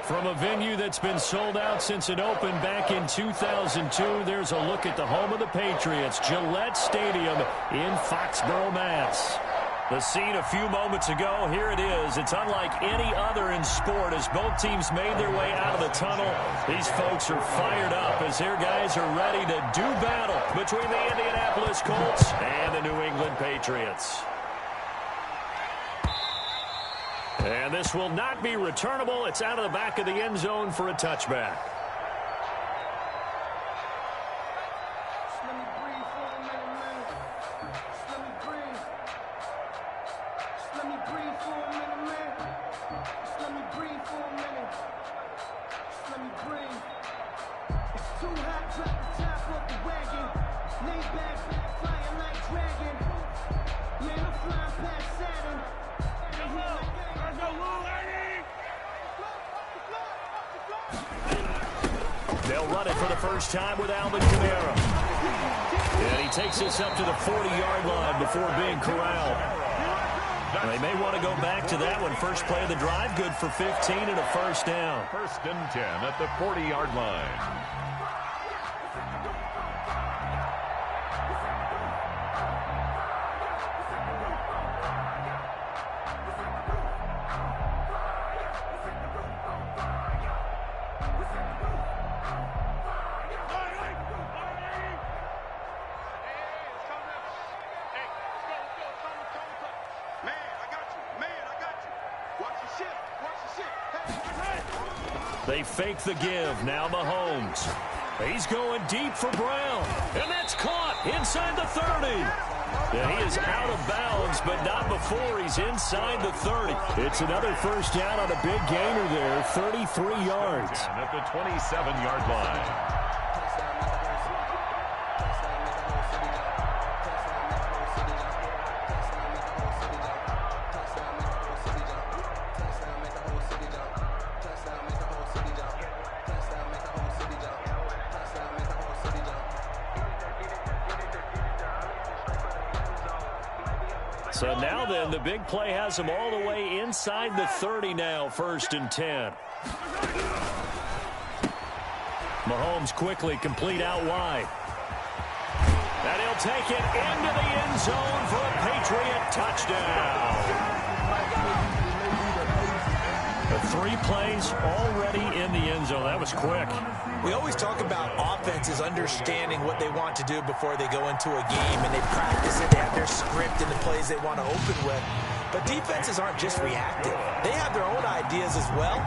From a venue that's been sold out since it opened back in 2002, there's a look at the home of the Patriots, Gillette Stadium in Foxborough, Mass. The scene a few moments ago, here it is. It's unlike any other in sport as both teams made their way out of the tunnel. These folks are fired up as their guys are ready to do battle between the Indianapolis Colts and the New England Patriots. And this will not be returnable. It's out of the back of the end zone for a touchback. They'll run it for the first time with Alvin Kamara. And he takes this up to the 40-yard line before being corralled. And they may want to go back to that one. First play of the drive, good for 15 and a first down. 1st and 10 at the 40-yard line. They fake the give. Now Mahomes. He's going deep for Brown. And that's caught inside the 30. Yeah, he is out of bounds, but not before he's inside the 30. It's another first down on a big gainer there, 33 yards. At the 27-yard line. So now then, the big play has him all the way inside the 30 now, 1st and 10. Mahomes quickly complete out wide. And he'll take it into the end zone for a Patriot touchdown. 3 plays already in the end zone. That was quick. We always talk about offenses understanding what they want to do before they go into a game, and they practice it. They have their script and the plays they want to open with. But defenses aren't just reactive. They have their own ideas as well.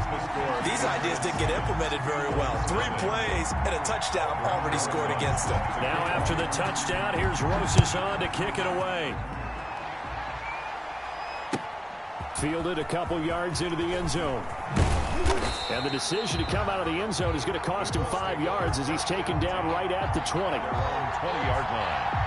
These ideas didn't get implemented very well. 3 plays and a touchdown already scored against them. Now after the touchdown, here's Rosas on to kick it away. Fielded a couple yards into the end zone. And the decision to come out of the end zone is going to cost him 5 yards as he's taken down right at the 20. 20-yard line.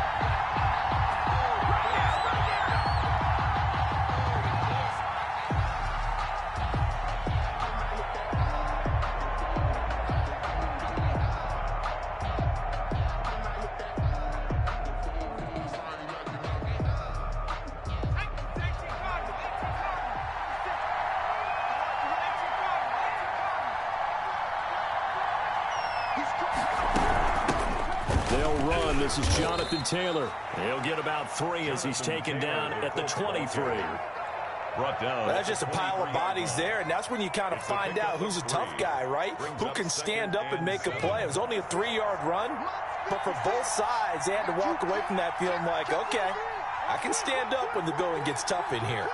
They'll run. This is Jonathan Taylor. He'll get about 3 as he's taken down at the 23. Brought down. That's just a pile of bodies there, and that's when you kind of find out who's a tough guy, right? Who can stand up and make a play. It was only a 3-yard run, but for both sides, they had to walk away from that feeling like, okay, I can stand up when the going gets tough in here.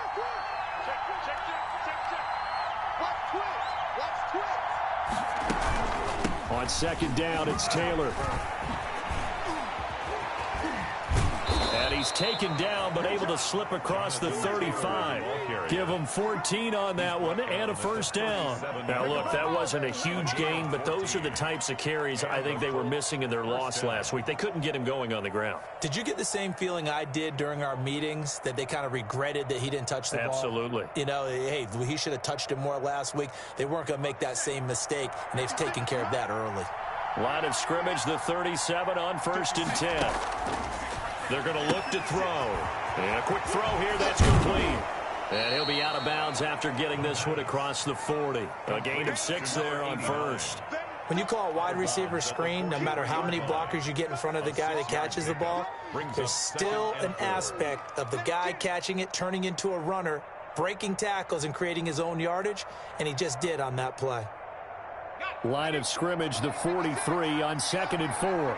On 2nd down, it's Taylor. And he's taken down, but able to slip across the 35. Give him 14 on that one and a first down. Now, look, that wasn't a huge gain, but those are the types of carries I think they were missing in their loss last week. They couldn't get him going on the ground. Did you get the same feeling I did during our meetings, that they kind of regretted that he didn't touch the ball? Absolutely. You know, hey, he should have touched it more last week. They weren't going to make that same mistake, and they've taken care of that early. Line of scrimmage, the 37 on 1st and 10. They're going to look to throw. And a quick throw here, that's complete. And he'll be out of bounds after getting this one across the 40. A gain of 6 there on first. When you call a wide receiver screen, no matter how many blockers you get in front of the guy that catches the ball, there's still an aspect of the guy catching it, turning into a runner, breaking tackles and creating his own yardage, and he just did on that play. Line of scrimmage, the 43 on 2nd and 4.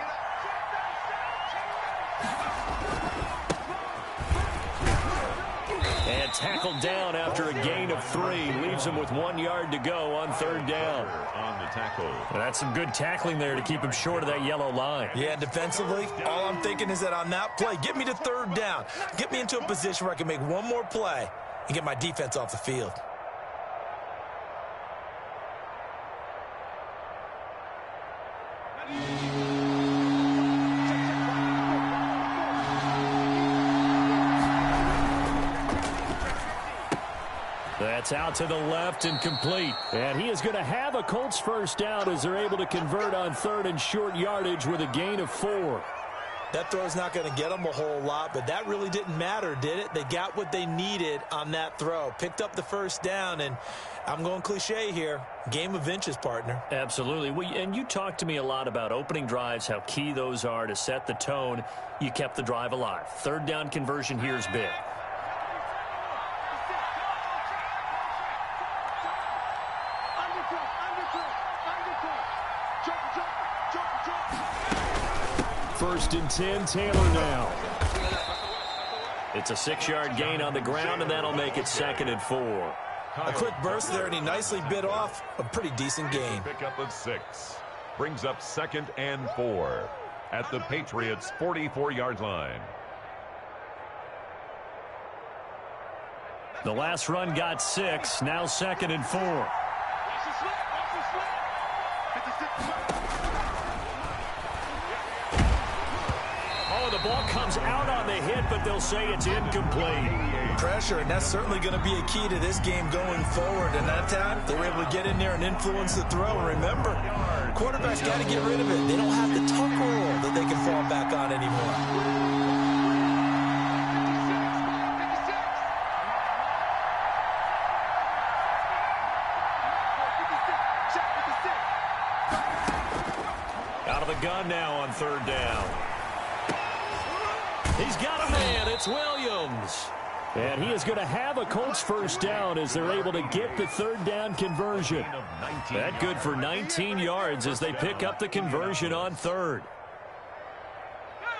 And tackled down after a gain of 3. Leaves him with 1 yard to go on 3rd down. On the tackle. That's some good tackling there to keep him short of that yellow line. Yeah, defensively, all I'm thinking is that on that play, get me to 3rd down. Get me into a position where I can make one more play and get my defense off the field. That's out to the left and complete. And he is going to have a Colts first down as they're able to convert on 3rd and short yardage with a gain of 4. That throw's not going to get them a whole lot, but that really didn't matter, did it? They got what they needed on that throw. Picked up the first down, and I'm going cliche here. Game of inches, partner. Absolutely. And you talked to me a lot about opening drives, how key those are to set the tone. You kept the drive alive. 3rd down conversion here is big. First and 10, Taylor now. It's a 6-yard gain on the ground, and that'll make it 2nd and 4. A quick burst there, and he nicely bit off a pretty decent gain. Pickup of 6. Brings up 2nd and 4 at the Patriots' 44-yard line. The last run got 6, now 2nd and 4. The ball comes out on the hit, but they'll say it's incomplete. Pressure, and that's certainly going to be a key to this game going forward. And that time, they were able to get in there and influence the throw. And remember, quarterbacks got to get rid of it. They don't have the tuck rule that they can fall back on anymore. Out of the gun now on 3rd down. He's got a man. It's Williams. And he is going to have a Colts first down as they're able to get the 3rd down conversion. That good for 19 yards as they pick up the conversion on 3rd.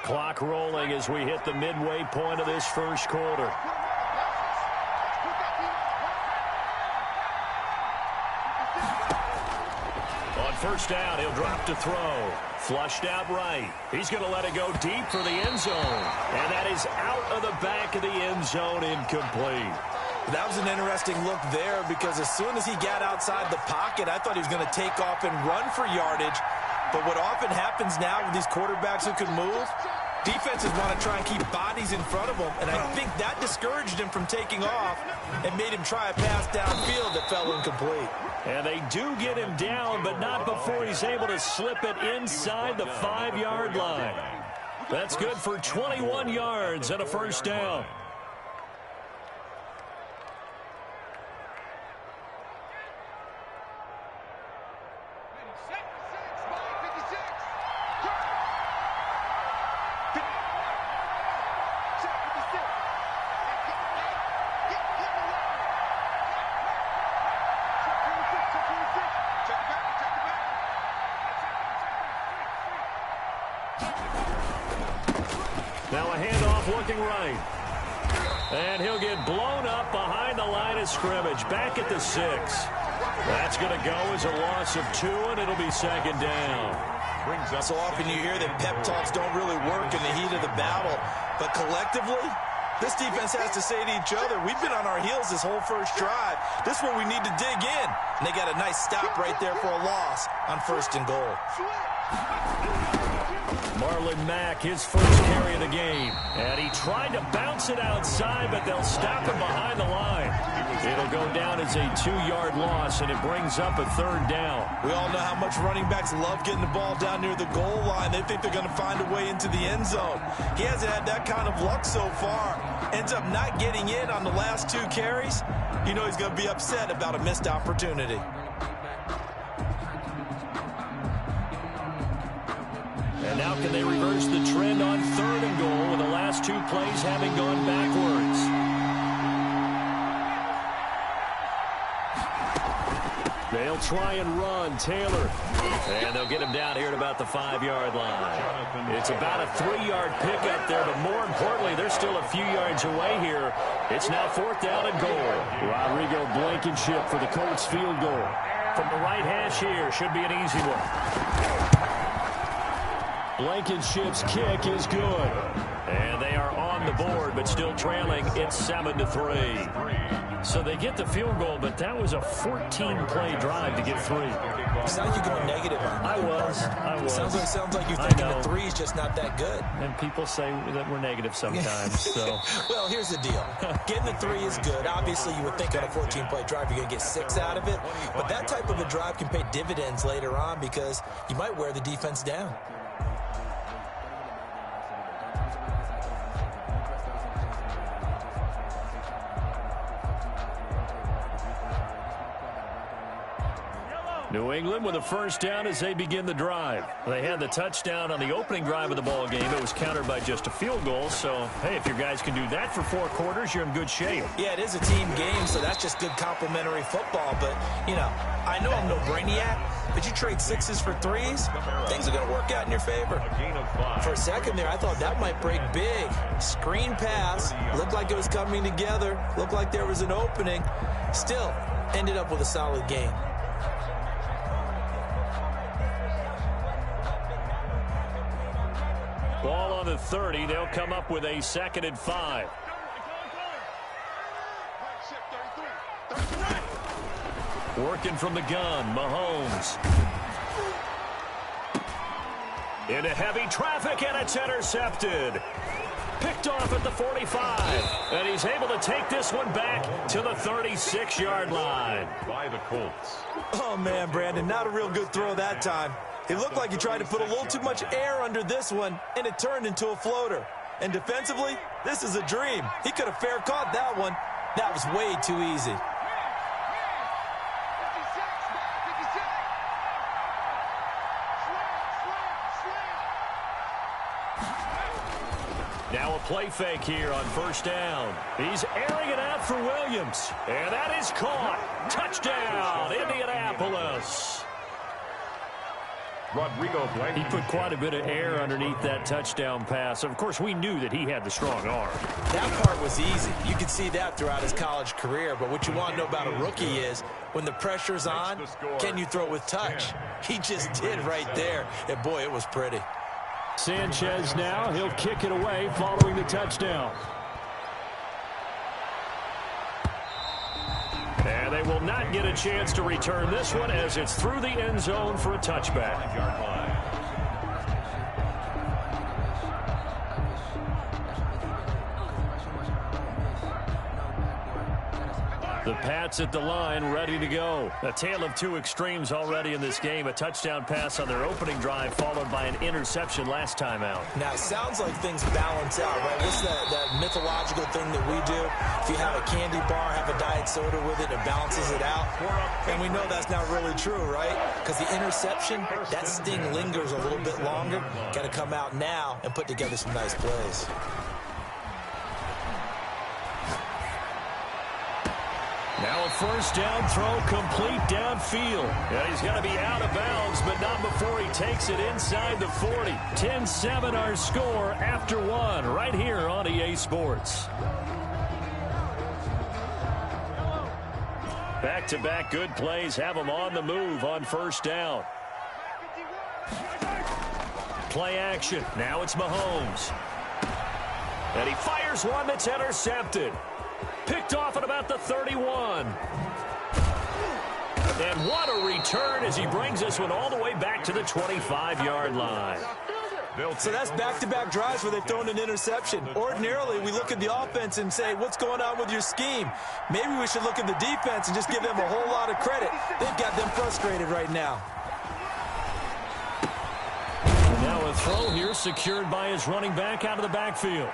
Clock rolling as we hit the midway point of this first quarter. On 1st down, he'll drop to throw. Flushed out right. He's going to let it go deep for the end zone. And that is out of the back of the end zone, incomplete. That was an interesting look there because as soon as he got outside the pocket, I thought he was going to take off and run for yardage. But what often happens now with these quarterbacks who can move, defenses want to try and keep bodies in front of them. And I think that discouraged him from taking off and made him try a pass downfield that fell incomplete. And they do get him down, but not before he's able to slip it inside the 5-yard line. That's good for 21 yards and a first down. Now a handoff looking right. And he'll get blown up behind the line of scrimmage. Back at the 6. That's going to go as a loss of 2, and it'll be 2nd down. So often you hear that pep talks don't really work in the heat of the battle. But collectively, this defense has to say to each other, we've been on our heels this whole first drive. This is where we need to dig in. And they got a nice stop right there for a loss on 1st and goal. Marlon Mack, his first carry of the game. And he tried to bounce it outside, but they'll stop him behind the line. It'll go down as a 2-yard loss, and it brings up a 3rd down. We all know how much running backs love getting the ball down near the goal line. They think they're going to find a way into the end zone. He hasn't had that kind of luck so far. Ends up not getting in on the last 2 carries. You know he's going to be upset about a missed opportunity. And now can they reverse the trend on 3rd and goal with the last 2 plays having gone backwards? They'll try and run. Taylor. And they'll get him down here at about the 5-yard line. It's about a 3-yard pickup there, but more importantly, they're still a few yards away here. It's now 4th down and goal. Rodrigo Blankenship for the Colts field goal. From the right hash here, should be an easy one. Blankenship's kick is good. And they are on the board, but still trailing. It's 7-3. So they get the field goal, but that was a 14-play drive to get 3. Sounds like you're going negative on that. I was. Sounds like you're thinking the 3 is just not that good. And people say that we're negative sometimes. So. Well, here's the deal. Getting the 3 is good. Obviously, you would think on a 14-play drive you're going to get 6 out of it. But that type of a drive can pay dividends later on because you might wear the defense down. New England with a 1st down as they begin the drive. They had the touchdown on the opening drive of the ball game. It was countered by just a field goal. So, hey, if your guys can do that for 4 quarters, you're in good shape. Yeah, it is a team game, so that's just good complimentary football. But, you know, I know I'm no brainiac, but you trade 6s for 3s, things are going to work out in your favor. For a second there, I thought that might break big. Screen pass, looked like it was coming together, looked like there was an opening. Still, ended up with a solid game. Ball on the 30. They'll come up with a 2nd and 5. Working from the gun, Mahomes. Into heavy traffic, and it's intercepted. Picked off at the 45. And he's able to take this one back to the 36-yard line. By the Colts. Oh, man, Brandon, not a real good throw that time. It looked like he tried to put a little too much air under this one, and it turned into a floater. And defensively, this is a dream. He could have fair caught that one. That was way too easy. Now a play fake here on 1st down. He's airing it out for Williams. And that is caught. Touchdown, Indianapolis. Rodrigo Blankenship. He put quite a bit of air underneath that touchdown pass. Of course, we knew that he had the strong arm. That part was easy. You could see that throughout his college career. But what you want to know about a rookie is when the pressure's on, can you throw it with touch? He just did right there. And, boy, it was pretty. Sanchez now. He'll kick it away following the touchdown. And they will not get a chance to return this one as it's through the end zone for a touchback. The Pats at the line, ready to go. A tale of 2 extremes already in this game. A touchdown pass on their opening drive, followed by an interception last time out. Now, it sounds like things balance out, right? What's that mythological thing that we do? If you have a candy bar, have a diet soda with it, it balances it out. And we know that's not really true, right? Because the interception, that sting lingers a little bit longer. Got to come out now and put together some nice plays. Now a 1st down throw complete downfield. And he's going to be out of bounds, but not before he takes it inside the 40. 10-7 our score after 1 right here on EA Sports. Back-to-back good plays have him on the move on 1st down. Play action. Now it's Mahomes. And he fires one that's intercepted. Picked off at about the 31. And what a return as he brings this one all the way back to the 25-yard line. So that's back-to-back drives where they've thrown an interception. Ordinarily, we look at the offense and say, what's going on with your scheme? Maybe we should look at the defense and just give them a whole lot of credit. They've got them frustrated right now. Now a throw here secured by his running back out of the backfield.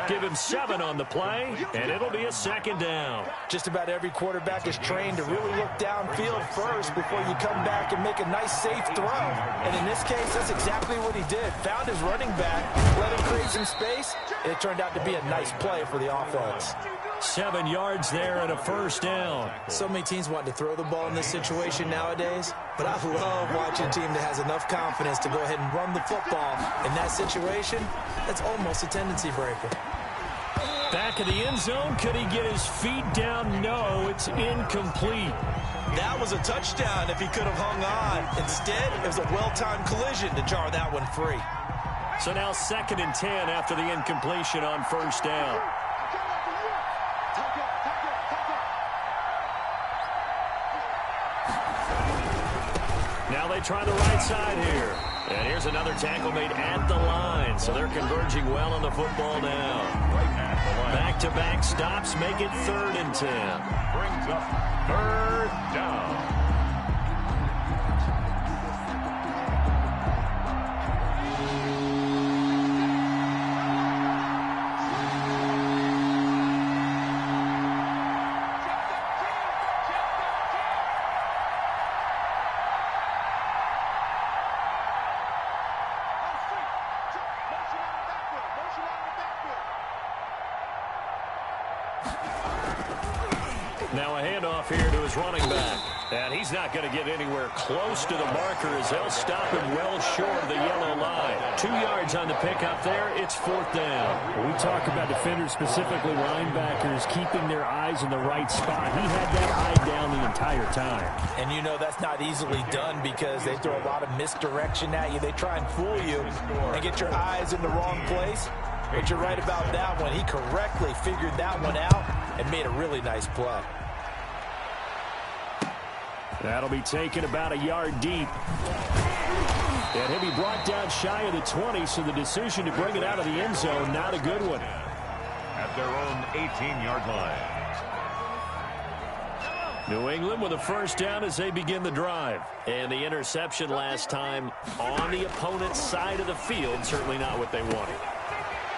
Give him 7 on the play, and it'll be a second down. Just about every quarterback is trained to really look downfield first before you come back and make a nice, safe throw. And in this case, that's exactly what he did. Found his running back, let him create some space, and it turned out to be a nice play for the offense. 7 yards there and a first down. So many teams want to throw the ball in this situation nowadays, but I love watching a team that has enough confidence to go ahead and run the football. In that situation, that's almost a tendency breaker. Back of the end zone. Could he get his feet down? No, it's incomplete. That was a touchdown if he could have hung on. Instead, it was a well-timed collision to jar that one free. So now 2nd and 10 after the incompletion on first down. Now they try the right side here. And here's another tackle made at the line. So they're converging well on the football now. Back-to-back stops make it 3rd and 10. Brings up 3rd down. Now a handoff here to his running back. And he's not going to get anywhere close to the marker as they'll stop him well short of the yellow line. 2 yards on the pickup there. It's 4th down. When we talk about defenders, specifically linebackers, keeping their eyes in the right spot. He had that eye down the entire time. And you know that's not easily done because they throw a lot of misdirection at you. They try and fool you and get your eyes in the wrong place. But you're right about that one. He correctly figured that one out and made a really nice play. That'll be taken about a yard deep. And he'll be brought down shy of the 20, so the decision to bring it out of the end zone, not a good one. At their own 18-yard line. New England with a first down as they begin the drive. And the interception last time on the opponent's side of the field, certainly not what they wanted.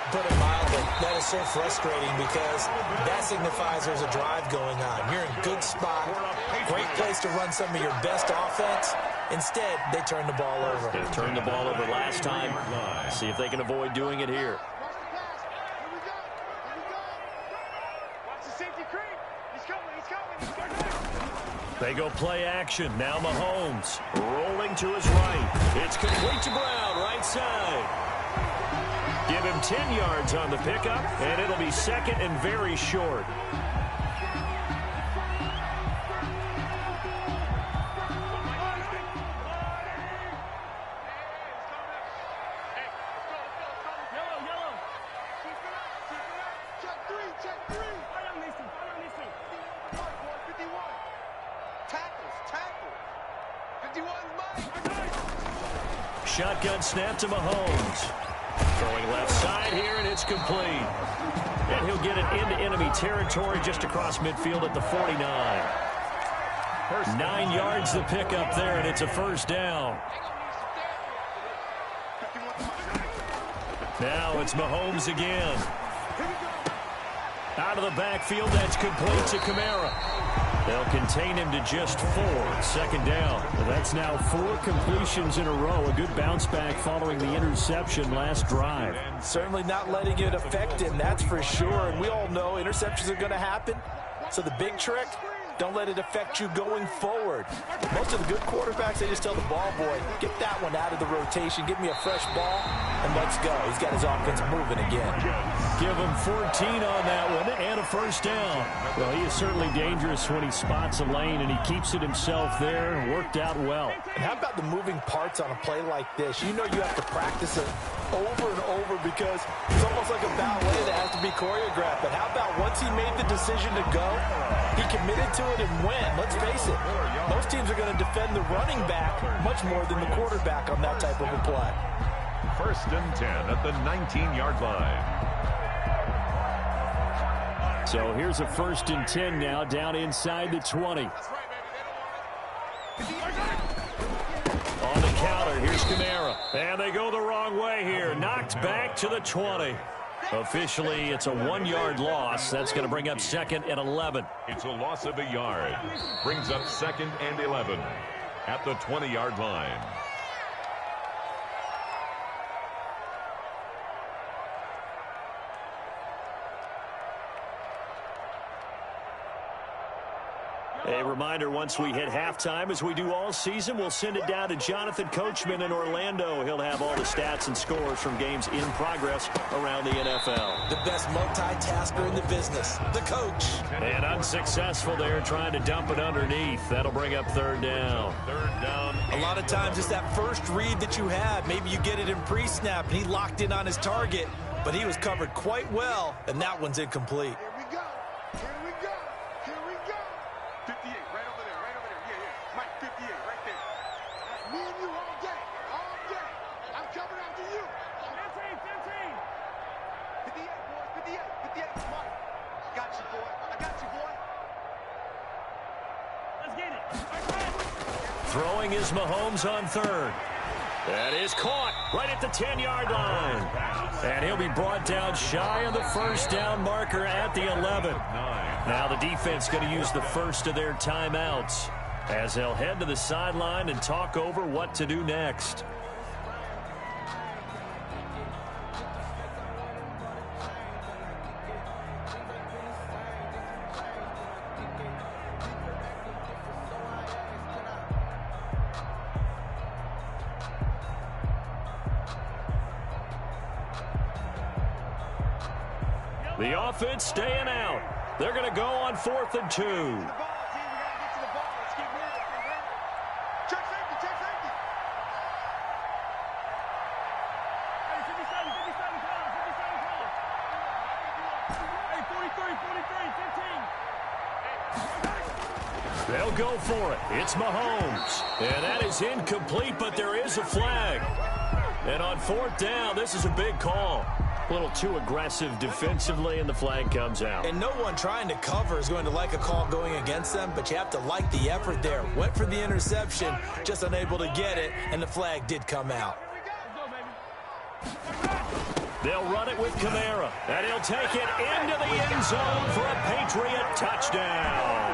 Put it mildly, that is so frustrating because that signifies there's a drive going on. You're in a good spot, great place to run some of your best offense. Instead, they turn the ball over. They turned the ball over last time. See if they can avoid doing it here. They go play action. Now Mahomes rolling to his right. It's complete to Brown, right side. Give him 10 yards on the pickup, and it'll be 2nd and very short. Shotgun snap to Mahomes. Throwing left side here, and it's complete. And he'll get it into enemy territory just across midfield at the 49. 9 yards the pickup there, and it's a first down. Now it's Mahomes again. Out of the backfield, that's complete to Kamara. They'll contain him to just 4. 2nd down. Well, that's now 4 completions in a row. A good bounce back following the interception last drive. Certainly not letting it affect him, that's for sure. And we all know interceptions are going to happen. So the big trick, don't let it affect you going forward. Most of the good quarterbacks, they just tell the ball boy, get that one out of the rotation, give me a fresh ball, and let's go. He's got his offense moving again. Give him 14 on that one and a first down. Well, he is certainly dangerous when he spots a lane, and he keeps it himself there. Worked out well. And how about the moving parts on a play like this? You know you have to practice it over and over because it's almost like a ballet that has to be choreographed. But how about once he made the decision to go, he committed to it and win. Let's face it, most teams are going to defend the running back much more than the quarterback on that type of a play. 1st and 10 at the 19-yard line. So here's a 1st and 10 now, down inside the 20. On the counter, here's Kamara. And they go the wrong way here. Knocked back to the 20. Officially, it's a 1-yard loss. That's going to bring up 2nd and 11. It's a loss of a yard. Brings up 2nd and 11 at the 20-yard line. A reminder, once we hit halftime, as we do all season, we'll send it down to Jonathan Coachman in Orlando. He'll have all the stats and scores from games in progress around the NFL. The best multitasker in the business, the coach. And unsuccessful there, trying to dump it underneath. That'll bring up 3rd down. 3rd down. A lot of times it's that first read that you have. Maybe you get it in pre-snap, and he locked in on his target, but he was covered quite well, and that one's incomplete. 58, right over there, yeah. Mike, 58, right there. Me and you all day. I'm coming after you. 15. 58, boys, 58, Mike. Got you, boy. I got you, boy. Let's get it. Throwing is Mahomes on 3rd. That is caught right at the 10-yard line. And he'll be brought down shy of the 1st down marker at the 11. Now the defense going to use the first of their timeouts as they'll head to the sideline and talk over what to do next. The offense staying out. They're going to go on 4th and 2. Check safety. 15. They'll go for it. It's Mahomes. And that is incomplete, but there is a flag. And on 4th down, this is a big call. A little too aggressive defensively, and the flag comes out. And no one trying to cover is going to like a call going against them, but you have to like the effort there. Went for the interception, just unable to get it, and the flag did come out. They'll run it with Kamara, and he'll take it into the end zone for a Patriot touchdown.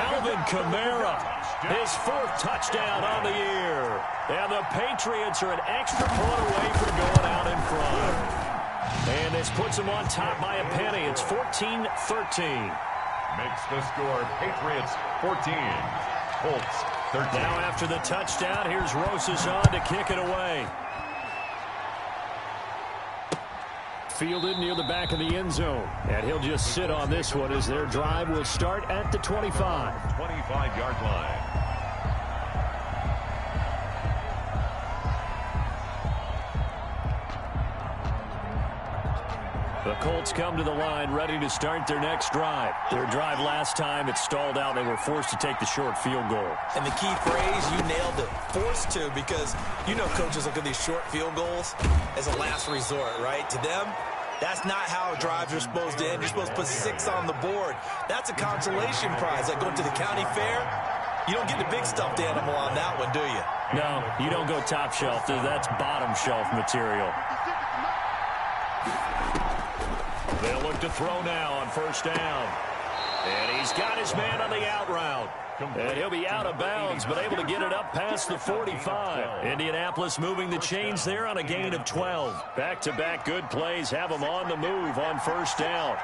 Alvin Kamara, his 4th touchdown on the year. And the Patriots are an extra point away from going out in front. And this puts them on top by a penny. It's 14-13. Makes the score Patriots 14, Colts 13. Now after the touchdown, here's Rosas on to kick it away. Fielded near the back of the end zone. And he'll just sit on this one as their drive will start at the 25. 25-yard line. The Colts come to the line ready to start their next drive. Their drive last time, it stalled out. They were forced to take the short field goal. And the key phrase, you nailed it, forced to, because you know coaches look at these short field goals as a last resort, right? To them, that's not how drives are supposed to end. You're supposed to put 6 on the board. That's a consolation prize. Like going to the county fair, you don't get the big stuffed animal on that one, do you? No, you don't go top shelf. That's bottom shelf material. They'll look to throw now on 1st down. And he's got his man on the out route. And he'll be out of bounds, but able to get it up past the 45. Indianapolis moving the chains there on a gain of 12. Back-to-back good plays have them on the move on 1st down.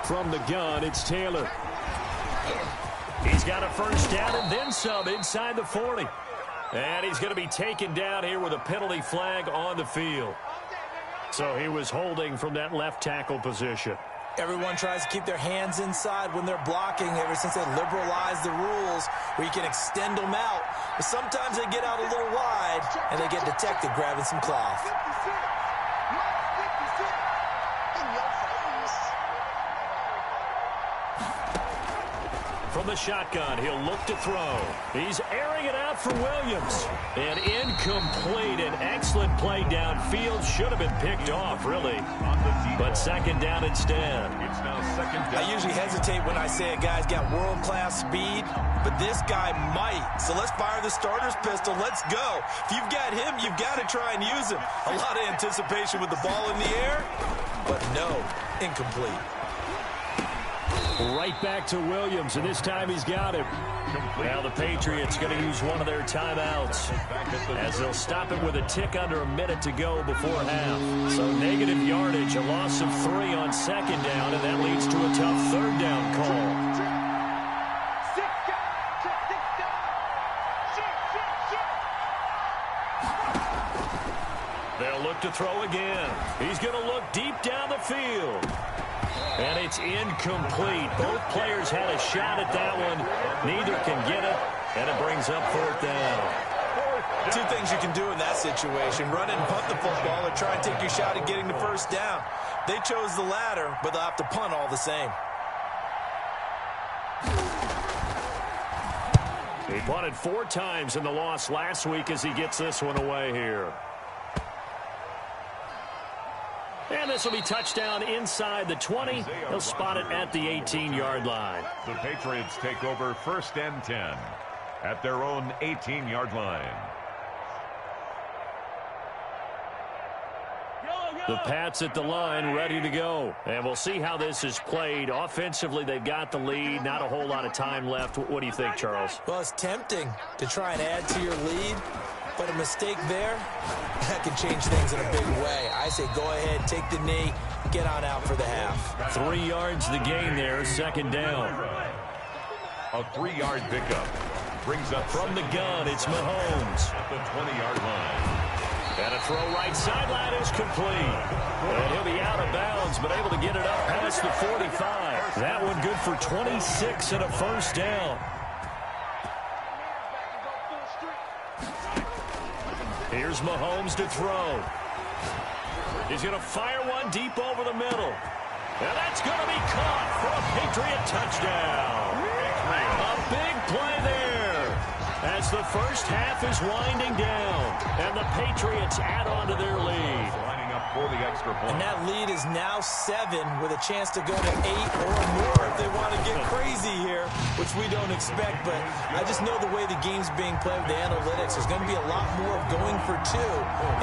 From the gun, it's Taylor. He's got a 1st down and then some inside the 40. And he's going to be taken down here with a penalty flag on the field. So he was holding from that left tackle position. Everyone tries to keep their hands inside when they're blocking ever since they liberalized the rules where you can extend them out. But sometimes they get out a little wide and they get detected grabbing some cloth. from the shotgun. He'll look to throw. He's airing it out for Williams. And incomplete. An excellent play downfield. Should have been picked off, really. But second down instead. It's now second down. I usually hesitate when I say a guy's got world-class speed, but this guy might. So let's fire the starter's pistol. Let's go. If you've got him, you've got to try and use him. A lot of anticipation with the ball in the air, but no, incomplete. Right back to Williams, and this time he's got him. Now the Patriots going to use one of their timeouts as they'll stop it with a tick under a minute to go before half. So negative yardage, a loss of 3 on second down, and that leads to a tough third down call. They'll look to throw again. He's going to look deep down the field. And it's incomplete. Both players had a shot at that one. Neither can get it, and it brings up fourth down. Two things you can do in that situation: run and punt the football, or try and take your shot at getting the first down. They chose the latter, but they'll have to punt all the same. He punted 4 times in the loss last week as he gets this one away here. And this will be touchdown inside the 20. He'll spot it at the 18-yard line. The Patriots take over 1st and 10 at their own 18-yard line. The Pats at the line, ready to go. And we'll see how this is played. Offensively, they've got the lead. Not a whole lot of time left. What do you think, Charles? Well, it's tempting to try and add to your lead, but a mistake there, that can change things in a big way. I say go ahead, take the knee, get on out for the half. 3 yards the gain there, second down. A 3-yard pickup brings up From the gun, it's Mahomes. at the 20-yard line. And a throw right sideline is complete. And he'll be out of bounds, but able to get it up past the 45. That one good for 26 and a first down. Here's Mahomes to throw. He's going to fire one deep over the middle. And that's going to be caught for a Patriot touchdown. A big play there as the first half is winding down. And the Patriots add on to their lead. Lining up for the extra point. And that lead is now 7 with a chance to go to 8 or more if they want to get crazy here, which we don't expect. But I just know the way the game's being played with the analytics, there's going to be a lot more of going for 2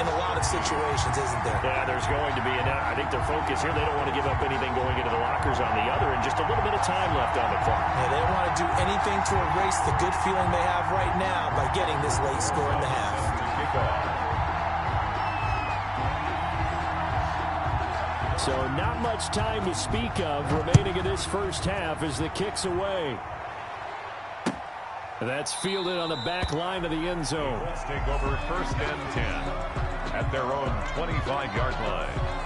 in a lot of situations, isn't there? Yeah, there's going to be. And I think their focus here, they don't want to give up anything going into the lockers on the other, and just a little bit of time left on the clock. Yeah, they don't want to do anything to erase the good feeling they have right now by getting this late score in the half. So not much time to speak of remaining in this first half as the kick's away. That's fielded on the back line of the end zone. Let's take over 1st and 10 at their own 25-yard line.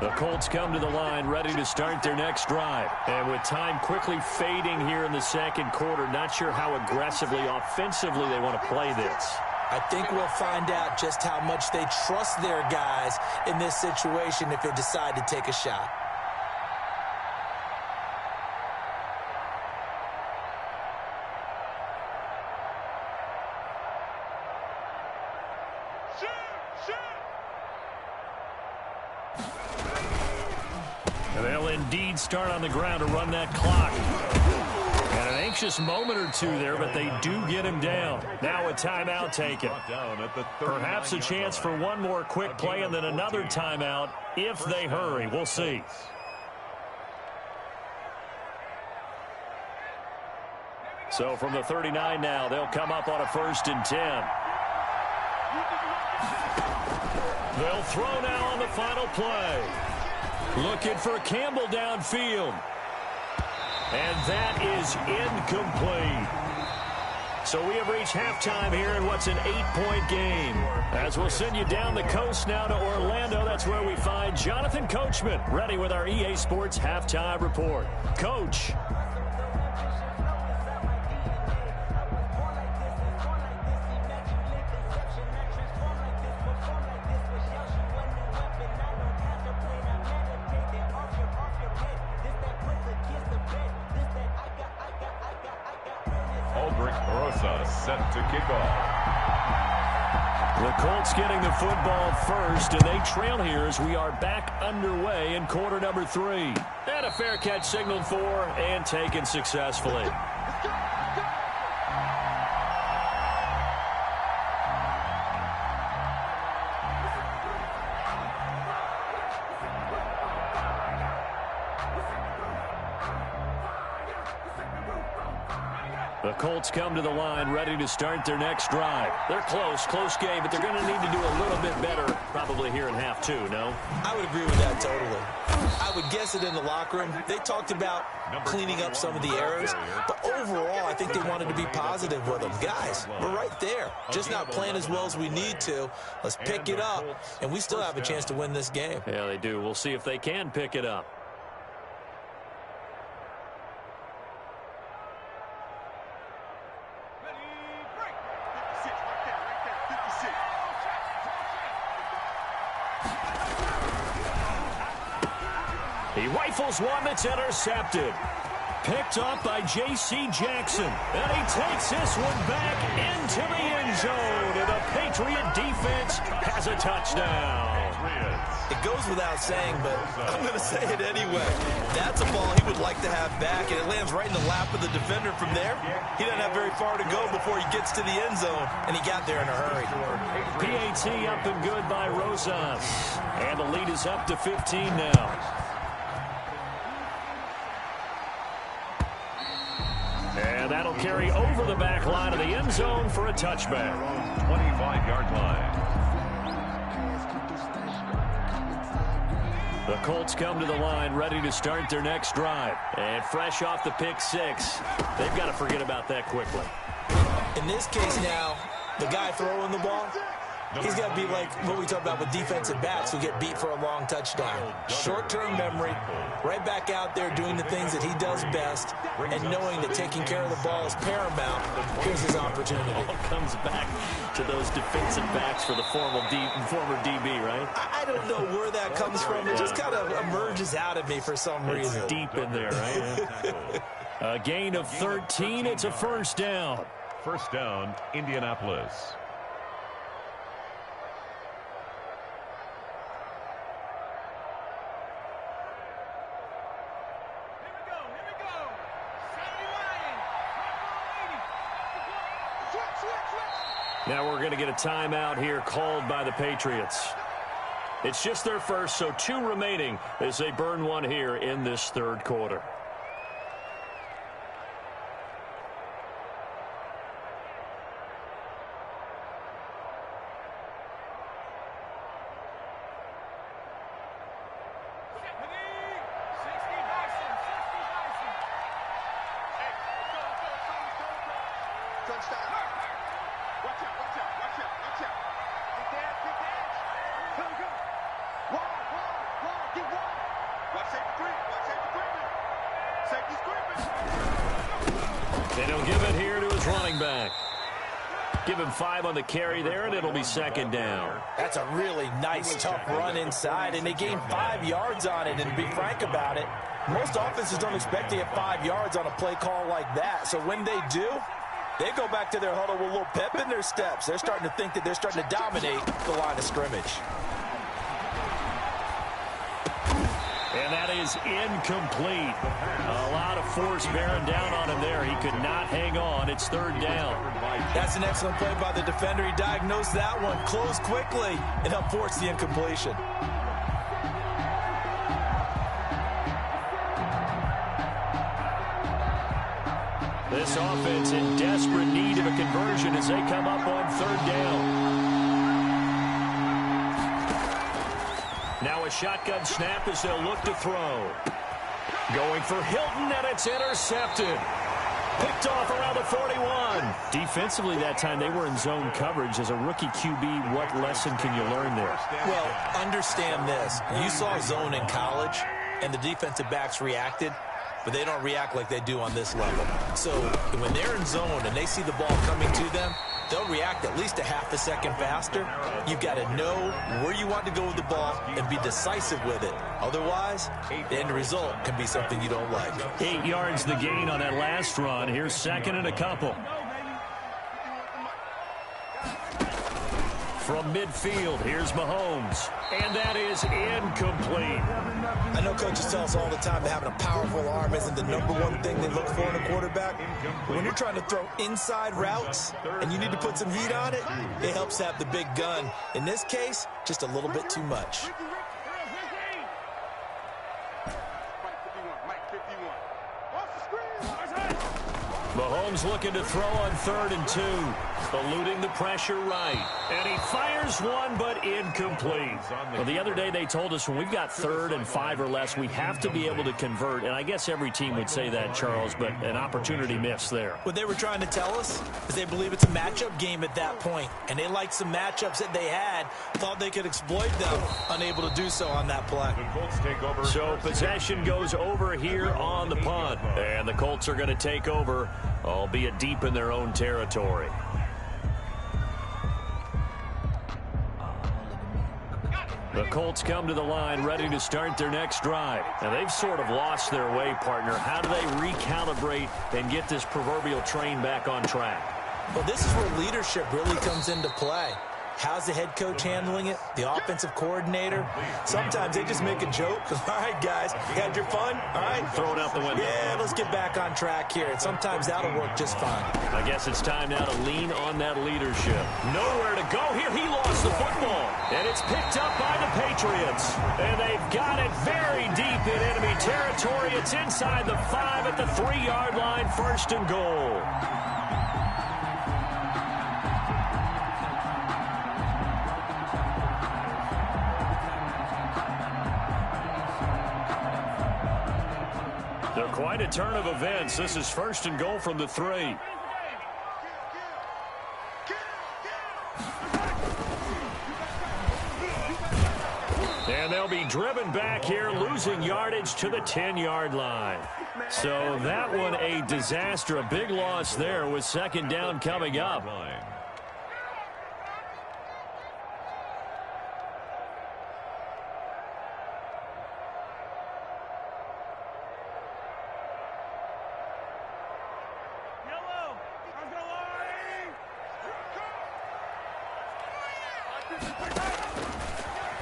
The Colts come to the line ready to start their next drive. And with time quickly fading here in the second quarter, not sure how aggressively, offensively they want to play this. I think we'll find out just how much they trust their guys in this situation if they decide to take a shot. They'll indeed start on the ground to run that clock. And an anxious moment or two there, but they do get him down. Now a timeout taken. Perhaps a chance for one more quick play and then another timeout if they hurry. We'll see. So from the 39 now, they'll come up on a 1st and 10. They'll throw now on the final play. Looking for Campbell downfield. And that is incomplete. So we have reached halftime here in what's an 8-point game. As we'll send you down the coast now to Orlando. That's where we find Jonathan Coachman, ready with our EA Sports Halftime Report. Coach. Set to kick off. The Colts getting the football first, and they trail here as we are back underway in quarter number 3. And a fair catch signaled for and taken successfully. The Colts come to the line ready to start their next drive. They're close game, but they're going to need to do a little bit better probably here in half 2, no? I would agree with that totally. I would guess it in the locker room. They talked about cleaning up some of the errors, but overall I think they wanted to be positive with them. Guys, we're right there. Just not playing as well as we need to. Let's pick it up, and we still have a chance to win this game. Yeah, they do. We'll see if they can pick it up. He rifles one that's intercepted. Picked up by J.C. Jackson. And he takes this one back into the end zone. And the Patriot defense has a touchdown. It goes without saying, but I'm going to say it anyway. That's a ball he would like to have back, and it lands right in the lap of the defender from there. He doesn't have very far to go before he gets to the end zone, and he got there in a hurry. PAT up and good by Rosas. And the lead is up to 15 now. And that'll carry over the back line of the end zone for a touchback. 25-yard line. The Colts come to the line ready to start their next drive. And fresh off the pick 6, they've got to forget about that quickly. In this case now, the guy throwing the ball, he's got to be like what we talk about with defensive backs who get beat for a long touchdown. Short-term memory, right back out there doing the things that he does best, and knowing that taking care of the ball is paramount. Here's his opportunity. All comes back to those defensive backs for the former DB, right? I don't know where that comes from. It just kind of emerges out of me for some reason. It's deep in there, right? A gain of 13. It's a first down. First down, Indianapolis. Now we're going to get a timeout here called by the Patriots. It's just their first, so 2 remaining as they burn one here in this third quarter. And he'll give it here to his running back. Give him 5 on the carry there, and it'll be second down. That's a really nice, tough run inside, and they gained 5 yards on it. And to be frank about it, most offenses don't expect to get 5 yards on a play call like that. So when they do, they go back to their huddle with a little pep in their steps. They're starting to think that they're starting to dominate the line of scrimmage. And that is incomplete. A lot of force bearing down on him there. He could not hang on. It's third down. That's an excellent play by the defender. He diagnosed that one, closed quickly, and helped force the incompletion. This offense in desperate need of a conversion as they come up on third down. Now a shotgun snap as they'll look to throw. Going for Hilton, and it's intercepted. Picked off around the 41. Defensively that time, they were in zone coverage. As a rookie QB, what lesson can you learn there? Well, understand this. You saw zone in college, and the defensive backs reacted, but they don't react like they do on this level. So when they're in zone and they see the ball coming to them, they'll react at least a half a second faster. You've got to know where you want to go with the ball and be decisive with it. Otherwise, the end result can be something you don't like. 8 yards the gain on that last run. Here's second and a couple. From midfield, here's Mahomes. And that is incomplete. I know coaches tell us all the time that having a powerful arm isn't the #1 thing they look for in a quarterback. But when you're trying to throw inside routes and you need to put some heat on it, it helps have the big gun. In this case, just a little bit too much. Mahomes looking to throw on 3rd and 2. Eluding the pressure right. And he fires one, but incomplete. Well, the other day they told us when we've got 3rd and 5 or less, we have to be able to convert. And I guess every team would say that, Charles, but an opportunity missed there. What they were trying to tell us is they believe it's a matchup game at that point. And they liked some matchups that they had, thought they could exploit them, unable to do so on that play. The Colts take over. So possession goes over here on the punt. And the Colts are going to take over, albeit deep in their own territory. The Colts come to the line ready to start their next drive. And they've sort of lost their way, partner. How do they recalibrate and get this proverbial train back on track? Well, this is where leadership really comes into play. How's the head coach handling it? The offensive coordinator? Sometimes they just make a joke. All right, guys, you had your fun? All right. Throw it out the window. Yeah, let's get back on track here. And sometimes that'll work just fine. I guess it's time now to lean on that leadership. Nowhere to go here. He lost the football. And it's picked up by the Patriots. And they've got it very deep in enemy territory. It's inside the 5 at the 3-yard line. 1st and goal. Quite a turn of events. This is 1st and goal from the 3. And they'll be driven back here, losing yardage to the 10-yard line. So that one a disaster. A big loss there with 2nd down coming up.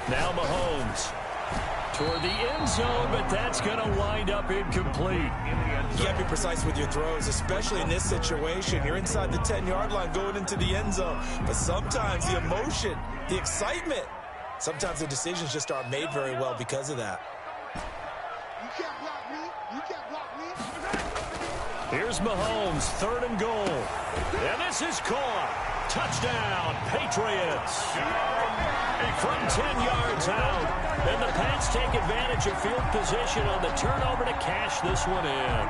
Now Mahomes toward the end zone, but that's going to wind up incomplete. You got to be precise with your throws, especially in this situation. You're inside the 10-yard line going into the end zone. But sometimes the emotion, the excitement, sometimes the decisions just aren't made very well because of that. You can't block me. You can't block me. Here's Mahomes, 3rd and goal. And this is caught. Touchdown, Patriots. From 10 yards out. And the Pats take advantage of field position on the turnover to cash this one in.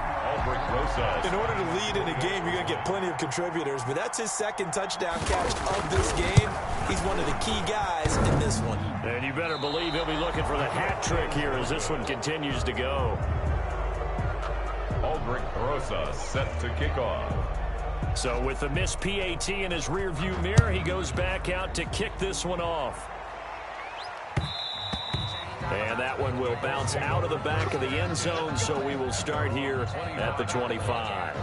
In order to lead in a game, you're going to get plenty of contributors, but that's his 2nd touchdown catch of this game. He's one of the key guys in this one. And you better believe he'll be looking for the hat trick here as this one continues to go. Aldrich Rosa set to kick off. So with the missed PAT in his rearview mirror, he goes back out to kick this one off. And that one will bounce out of the back of the end zone, so we will start here at the 25.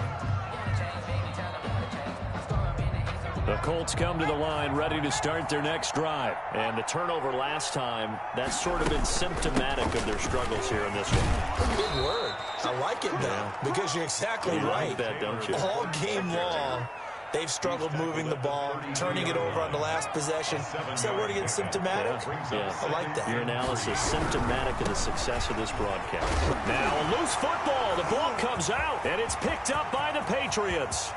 The Colts come to the line ready to start their next drive. And the turnover last time, that's sort of been symptomatic of their struggles here in this one. Good word. I like it, though, because you're exactly right. Like that, don't you? All game long, they've struggled moving the ball, turning it over on the last possession. Is that word again, symptomatic? Yeah. I like that. Your analysis, symptomatic of the success of this broadcast. Now a loose football. The ball comes out, and it's picked up by the Patriots.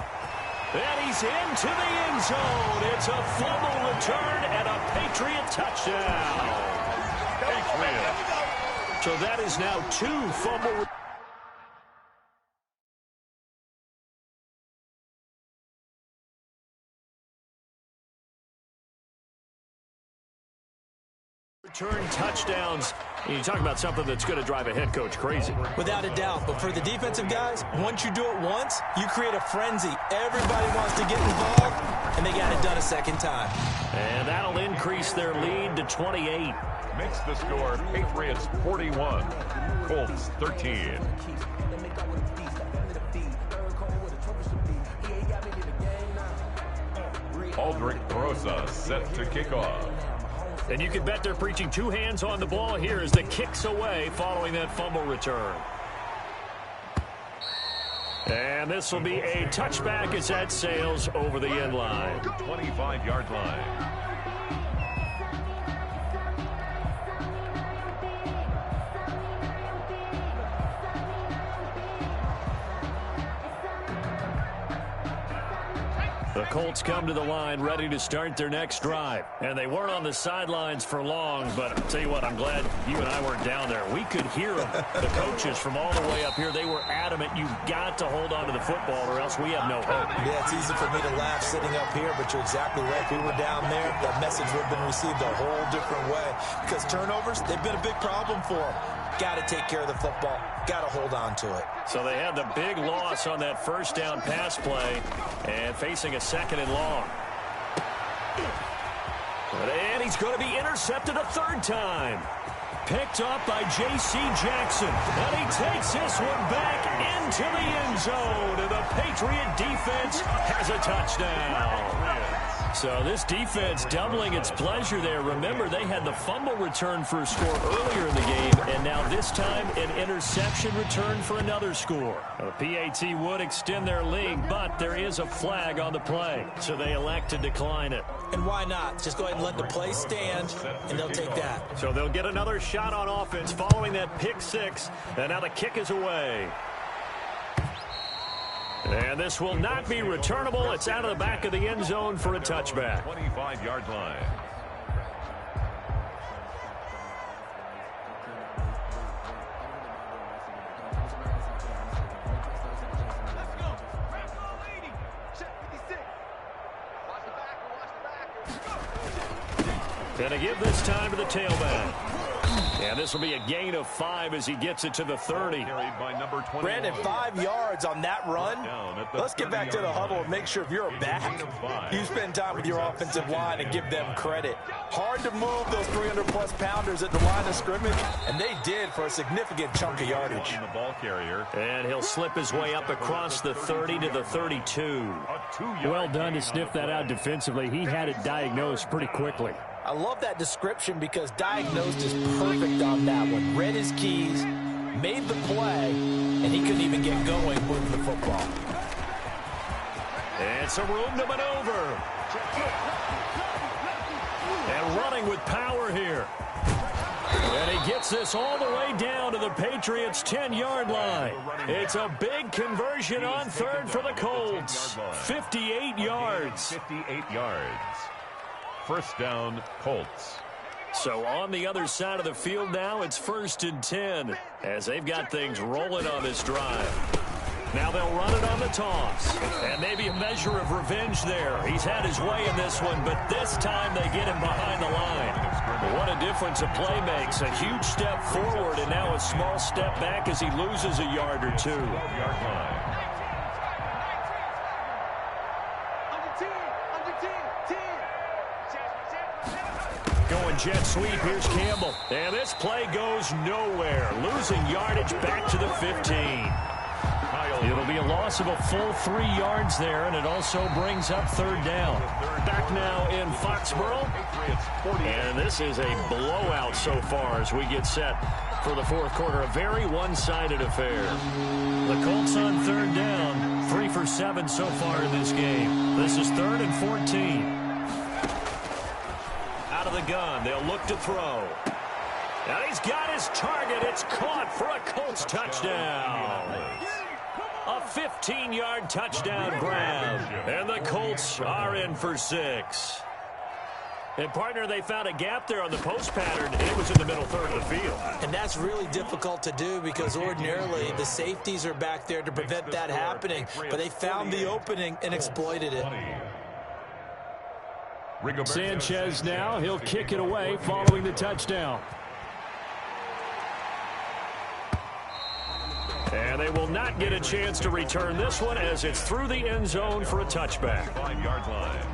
And he's into the end zone. It's a fumble return and a Patriot touchdown. Patriot. So that is now 2 fumble return touchdowns. You talk about something that's going to drive a head coach crazy. Without a doubt. But for the defensive guys, once you do it once, you create a frenzy. Everybody wants to get involved, and they got it done a second time. And that'll increase their lead to 28. Makes the score Patriots 41, Colts 13. Aldrich Rosa set to kick off. And you can bet they're preaching two hands on the ball here as the kick's away following that fumble return. And this will be a touchback as that sails over the end line. 25-yard line. The Colts come to the line ready to start their next drive. And they weren't on the sidelines for long, but I'll tell you what, I'm glad you and I weren't down there. We could hear them, the coaches from all the way up here. They were adamant, you've got to hold on to the football or else we have no hope. Yeah, it's easy for me to laugh sitting up here, but you're exactly right. If we were down there, that message would have been received a whole different way. Because turnovers, they've been a big problem for them. Got to take care of the football. Got to hold on to it. So they had the big loss on that first down pass play and facing a second and long. And he's going to be intercepted a third time. Picked up by J.C. Jackson. And he takes this one back into the end zone. And the Patriot defense has a touchdown. So this defense doubling its pleasure there. Remember, they had the fumble return for a score earlier in the game, and now this time an interception return for another score. The PAT would extend their lead, but there is a flag on the play, so they elect to decline it. And why not? Just go ahead and let the play stand, and they'll take that. So they'll get another shot on offense following that pick six, and now the kick is away. And this will not be returnable. It's out of the back of the end zone for a touchback. 25-yard line. Gonna give this time to the tailback. And this will be a gain of 5 as he gets it to the 30. By number 21. Brandon, 5 yards on that run. Let's get back to the huddle and make sure if you're a back, you spend time with your offensive line and give them credit. Hard to move those 300-plus pounders at the line of scrimmage, and they did for a significant chunk of yardage. The ball carrier. And he'll slip his way up across the 30 to the 32. Well done to sniff that out defensively. He had it diagnosed pretty quickly. I love that description because diagnosed is perfect on that one. Read his keys, made the play, and he couldn't even get going moving the football. And some room to maneuver. And running with power here. And he gets this all the way down to the Patriots' 10-yard line. It's a big conversion on third for the Colts. 58 yards. 58 yards. First down, Colts. So on the other side of the field now, it's 1st and 10 as they've got things rolling on this drive. Now they'll run it on the toss. And maybe a measure of revenge there. He's had his way in this one, but this time they get him behind the line. What a difference a play makes. A huge step forward and now a small step back as he loses a yard or two. 12-yard line. Going jet sweep, here's Campbell. And this play goes nowhere. Losing yardage back to the 15. It'll be a loss of a full 3 yards there, and it also brings up third down. Back now in Foxborough. And this is a blowout so far as we get set for the fourth quarter. A very one-sided affair. The Colts on third down. 3 for 7 so far in this game. This is 3rd and 14. Out of the gun, they'll look to throw. And he's got his target. It's caught for a Colts touchdown. A 15-yard touchdown grab. And the Colts are in for 6. And, partner, they found a gap there on the post pattern, and it was in the middle third of the field. And that's really difficult to do because ordinarily the safeties are back there to prevent that happening. But they found the opening and exploited it. Sanchez now, he'll kick it away following the touchdown. And they will not get a chance to return this one as it's through the end zone for a touchback. 5-yard line.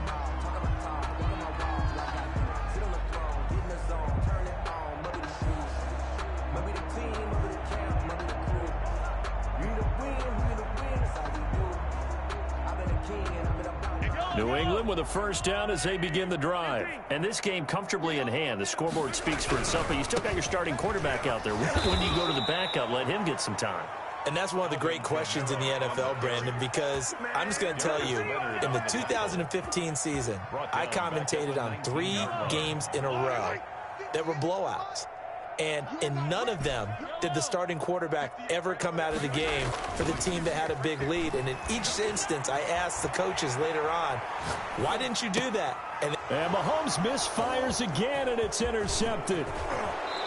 New England with a first down as they begin the drive. And this game comfortably in hand. The scoreboard speaks for itself, but you still got your starting quarterback out there. When do you go to the backup, let him get some time? And that's one of the great questions in the NFL, Brandon, because I'm just going to tell you, in the 2015 season, I commentated on 3 games in a row that were blowouts. And in none of them did the starting quarterback ever come out of the game for the team that had a big lead. And in each instance, I asked the coaches later on, why didn't you do that? And Mahomes misfires again, and it's intercepted.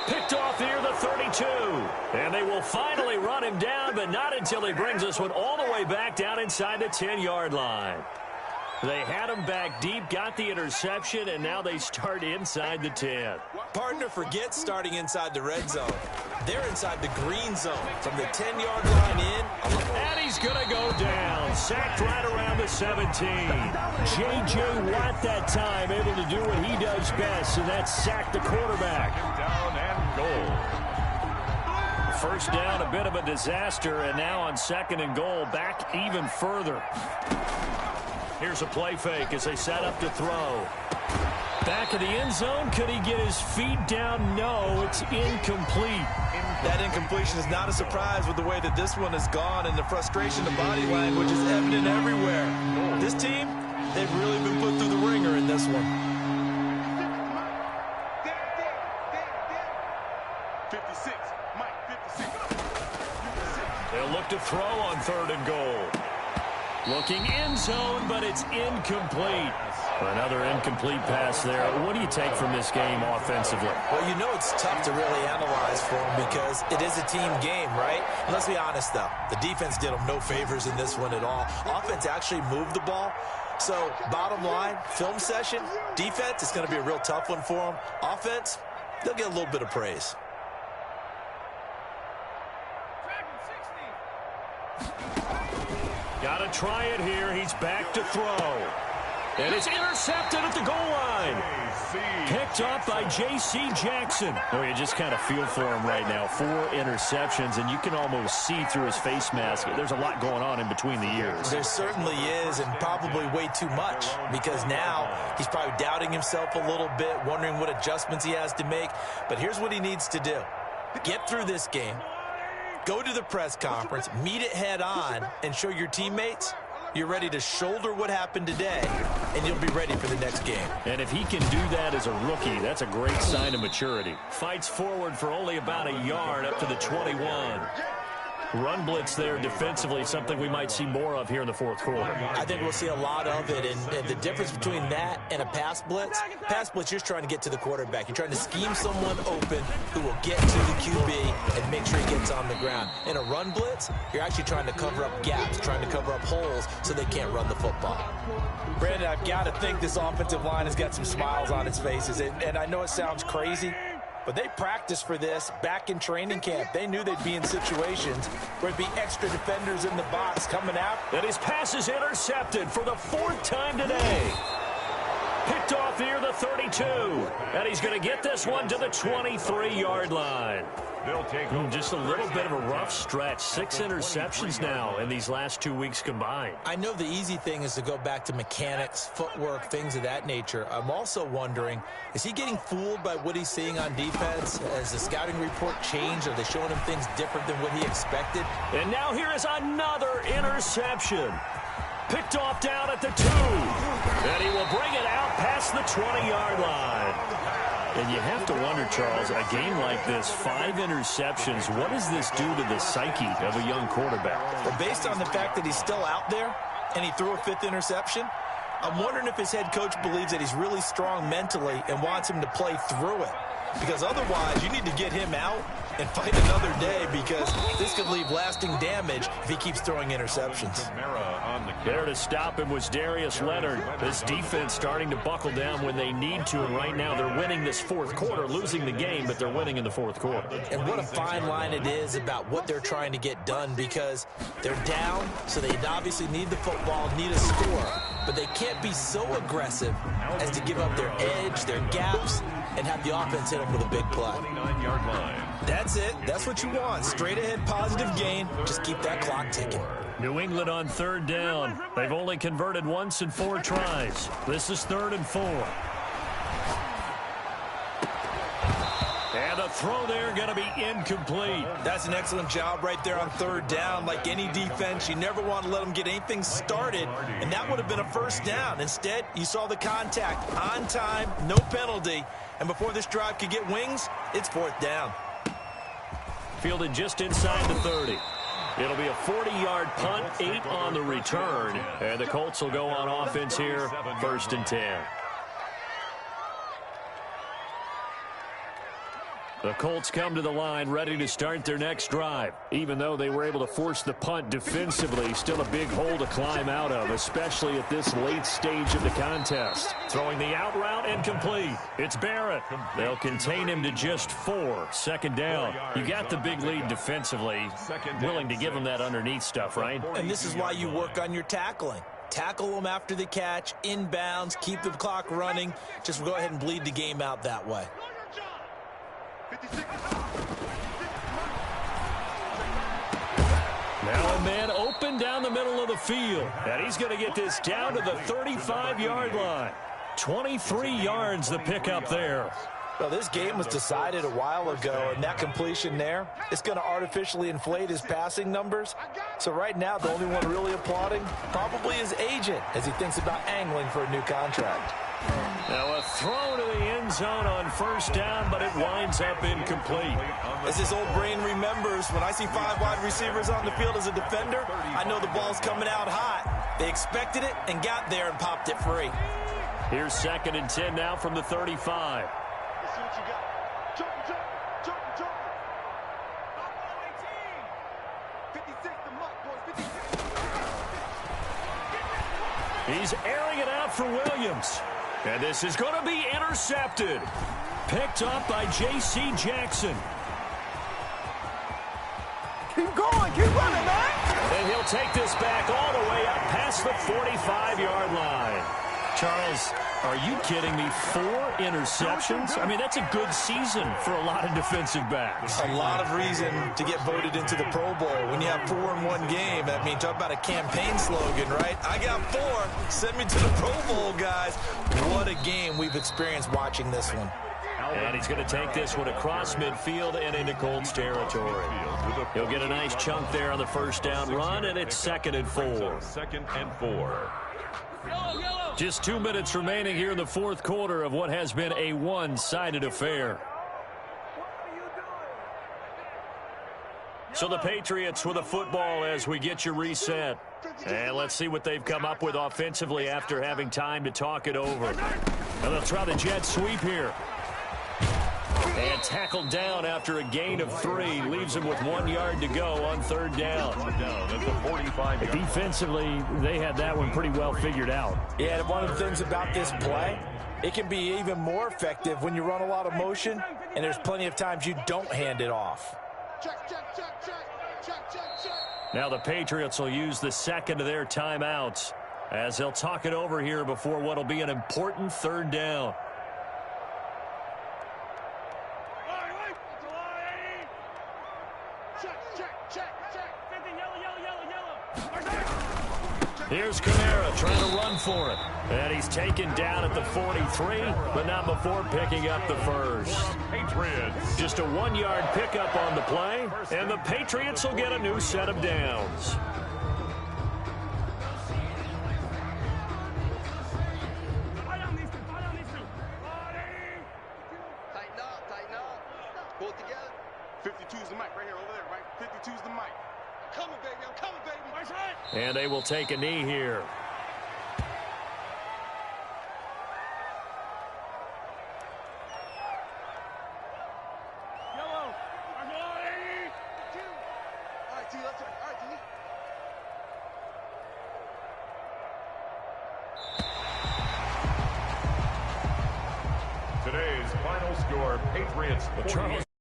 Picked off here, the 32. And they will finally run him down, but not until he brings this one all the way back down inside the 10-yard line. They had him back deep, got the interception, and now they start inside the 10. Partner, forget starting inside the red zone. They're inside the green zone. From the 10-yard line in. And he's going to go down. Sacked right around the 17. J.J. Watt that time able to do what he does best, and that's sack the quarterback. Down and goal. First down, a bit of a disaster, and now on 2nd and goal, back even further. Here's a play fake as they set up to throw. Back of the end zone. Could he get his feet down? No, it's incomplete. That incompletion is not a surprise with the way that this one has gone, and the frustration, the body language is evident everywhere. This team, they've really been put through the ringer in this one. 56. Mike, 56. They'll look to throw on 3rd and goal. Looking end zone, but it's incomplete. Another incomplete pass there. What do you take from this game offensively? Well, you know it's tough to really analyze for them because it is a team game, right? And let's be honest, though. The defense did them no favors in this one at all. Offense actually moved the ball. So, bottom line, film session, defense, it's going to be a real tough one for them. Offense, they'll get a little bit of praise. Got to try it here. He's back to throw. And it's intercepted at the goal line. Picked up by J.C. Jackson. Oh, you just kind of feel for him right now. 4 interceptions, and you can almost see through his face mask. There's a lot going on in between the ears. There certainly is, and probably way too much, because now he's probably doubting himself a little bit, wondering what adjustments he has to make. But here's what he needs to do. Get through this game. Go to the press conference, meet it head on, and show your teammates you're ready to shoulder what happened today, and you'll be ready for the next game. And if he can do that as a rookie, that's a great sign of maturity. Fights forward for only about a yard up to the 21. Run blitz there defensively, something we might see more of here in the 4th quarter. I think we'll see a lot of it, and the difference between that and a pass blitz, you're trying to get to the quarterback. You're trying to scheme someone open who will get to the QB and make sure he gets on the ground. In a run blitz, you're actually trying to cover up gaps, trying to cover up holes so they can't run the football. Brandon, I've got to think this offensive line has got some smiles on its faces, and I know it sounds crazy, but they practiced for this back in training camp. They knew they'd be in situations where there'd be extra defenders in the box coming out. And his pass is intercepted for the 4th time today. Picked off here, the 32. And he's going to get this one to the 23-yard line. They'll take just a little bit of a rough stretch. 6 interceptions now in these last 2 weeks combined. I know the easy thing is to go back to mechanics, footwork, things of that nature. I'm also wondering, is he getting fooled by what he's seeing on defense? Has the scouting report changed? Are they showing him things different than what he expected? And now here is another interception. Picked off down at the 2. And he will bring it out past the 20-yard line. And you have to wonder, Charles, a game like this, 5 interceptions, what does this do to the psyche of a young quarterback? Well, based on the fact that he's still out there and he threw a 5th interception, I'm wondering if his head coach believes that he's really strong mentally and wants him to play through it. because otherwise you need to get him out and fight another day, because this could leave lasting damage if he keeps throwing interceptions. There to stop him was Darius Leonard. This defense starting to buckle down when they need to, and right now they're winning this fourth quarter, losing the game, but they're winning in the fourth quarter. And what a fine line it is about what they're trying to get done, because they're down, so they obviously need the football, need a score, but they can't be so aggressive as to give up their edge, their gaps, and have the offense hit them with a big play. 29-yard line. That's it. That's what you want. Straight ahead, positive gain. Just keep that clock ticking. New England on third down. They've only converted once in 4 tries. This is 3rd and 4. And a throw there going to be incomplete. That's an excellent job right there on 3rd down. Like any defense, you never want to let them get anything started, and that would have been a 1st down. Instead, you saw the contact on time, no penalty, and before this drive could get wings, it's 4th down. Fielded just inside the 30. It'll be a 40-yard punt, 8 on the return, and the Colts will go on offense here, 1st and 10. The Colts come to the line ready to start their next drive. Even though they were able to force the punt defensively, still a big hole to climb out of, especially at this late stage of the contest. Throwing the out route incomplete. It's Barrett. They'll contain him to just 4. 2nd down. You got the big lead defensively. Willing to give him that underneath stuff, right? And this is why you work on your tackling. Tackle them after the catch, inbounds, keep the clock running. Just go ahead and bleed the game out that way. Now a man open down the middle of the field. And he's going to get this down to the 35-yard line. 23 yards the pickup there. Well, this game was decided a while ago, and that completion there, it's going to artificially inflate his passing numbers. So right now, the only one really applauding probably his agent as he thinks about angling for a new contract. Now a throw to the end zone on 1st down, but it winds up incomplete. As his old brain remembers, when I see 5 wide receivers on the field as a defender, I know the ball's coming out hot. They expected it and got there and popped it free. Here's 2nd and 10 now from the 35. Let's see what you got. Jump, jump, jump, jump. 56, the mark, boys, 56. He's airing it out for Williams. And this is going to be intercepted. Picked up by J.C. Jackson. Keep going, keep running, man. And he'll take this back all the way up past the 45-yard line. Charles, are you kidding me? 4 interceptions? I mean, that's a good season for a lot of defensive backs. A lot of reason to get voted into the Pro Bowl. When you have 4 in one game, I mean, talk about a campaign slogan, right? I got 4. Send me to the Pro Bowl, guys. What a game we've experienced watching this one. And he's going to take this one across midfield and into Colts territory. He'll get a nice chunk there on the 1st down run, and it's 2nd and 4. 2nd and 4. Just 2 minutes remaining here in the 4th quarter of what has been a one-sided affair. So the Patriots with a football as we get you reset. And let's see what they've come up with offensively after having time to talk it over. And they'll try the jet sweep here. And tackled down after a gain of 3. Leaves him with 1 yard to go on 3rd down. Defensively, they had that one pretty well figured out. Yeah, and one of the things about this play, it can be even more effective when you run a lot of motion, and there's plenty of times you don't hand it off. Check, check, check, check, check, check, check. Now the Patriots will use the 2nd of their timeouts as they'll talk it over here before what will be an important 3rd down. Here's Kamara trying to run for it. And he's taken down at the 43, but not before picking up the 1st. Patriots. Just a 1 yard pickup on the play, and the Patriots will get a new set of downs. Tighten up. Pull it together. 52's the mic right here, over there, right? 52's the mic. I'm coming, baby. And they will take a knee here. Today's final score, Patriots 48.